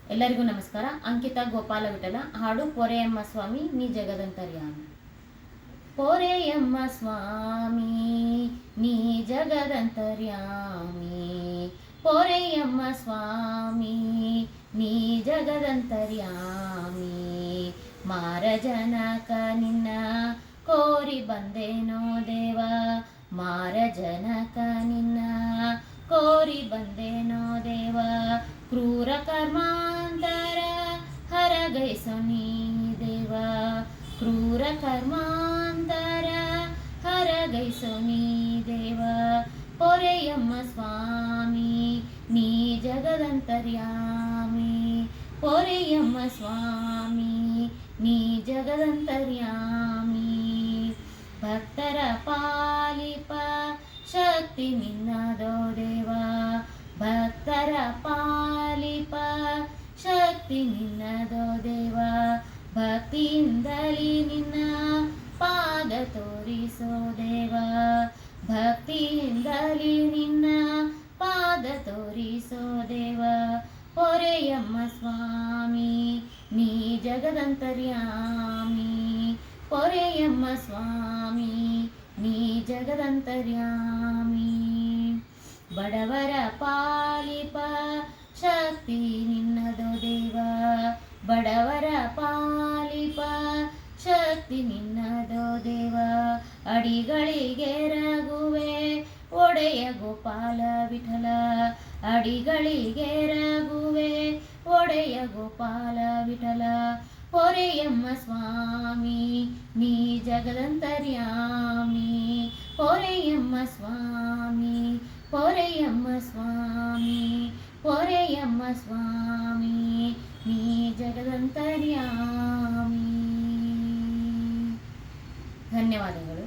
ಎಲ್ಲರಿಗೂ ನಮಸ್ಕಾರ. ಅಂಕಿತಾ ಗೋಪಾಲ ವಿಠಲ ಹಾಡು ಪೊರೆಯಮ್ಮ ಸ್ವಾಮಿ ನೀ ಜಗದಂತರ್ಯಾಮಿ. ಪೊರೆಯಮ್ಮ ಸ್ವಾಮಿ ನೀ ಜಗದಂತರ್ಯಾಮಿ, ಪೊರೆಯಮ್ಮ ಸ್ವಾಮಿ ನೀ ಜಗದಂತರ್ಯಾಮಿ. ಮಾರ ಜನಕ ನಿನ್ನ ಕೋರಿ ಬಂದೇನೋ ದೇವ, ಮಾರ ಜನಕ ನಿನ್ನ ಕೋರಿ ಬಂದೇನೋ ದೇವ. ಕ್ರೂರ ಕರ್ಮಾಂತರ ಹರಗೈಸೋ ನೀ ದೇವ, ಕ್ರೂರ ಕರ್ಮಾಂತರ ಹರಗೈಸೋ ನೀ ದೇವ. ಪೊರೆಯಮ್ಮ ಸ್ವಾಮಿ ನೀ ಜಗದಂತರ್ಯಾಮಿ, ಪೊರೆಯಮ್ಮ ಸ್ವಾಮಿ ನೀ ಜಗದಂತರ್ಯಾಮಿ. ಭಕ್ತರ ಪಾಲಿಪ ಶಕ್ತಿ ನಿನ್ನದೋ ದೇವ, ಭಕ್ತರ ಪಾಲಿಪ ಶಕ್ತಿ ನಿನ್ನದೋ ದೇವ. ಭಕ್ತಿಯಿಂದಲೇ ನಿನ್ನ ಪಾದ ತೋರಿಸೋ ದೇವ, ಭಕ್ತಿಯಿಂದಲೇ ನಿನ್ನ ಪಾದ ತೋರಿಸೋ ದೇವ. ಪೊರೆಯಮ್ಮ ಸ್ವಾಮಿ ನೀ ಜಗದಂತರ್ಯಾಮಿ, ಪೊರೆಯಮ್ಮ ಸ್ವಾಮಿ ನೀ ಜಗದಂತರ್ಯಾಮಿ. ಬಡವರ ಪಾಲಿಪ ಶಕ್ತಿ ನಿನ್ನದೋ ದೇವ, ಬಡವರ ಪಾಲಿಪ ಶಕ್ತಿ ನಿನ್ನದೋ ದೇವ. ಅಡಿಗಳಿಗೆ ರಘುವೆ ಒಡೆಯ ಗೋಪಾಲ ವಿಠಲ, ಅಡಿಗಳಿಗೆ ರಘುವೆ ಒಡೆಯ ಗೋಪಾಲ ವಿಠಲ. ಪೊರೆಯಮ್ಮ ಸ್ವಾಮಿ ನೀ ಜಗದಂತರ್ಯಾಮಿ, ಪೊರೆಯಮ್ಮ ಸ್ವಾಮಿ, ಪೊರೆಯಮ್ಮ ಸ್ವಾಮಿ, ಪೊರೆಯಮ್ಮ ಸ್ವಾಮಿ ನೀ ಜಗದಂತರ್ಯಾಮಿ. ಧನ್ಯವಾದಗಳು.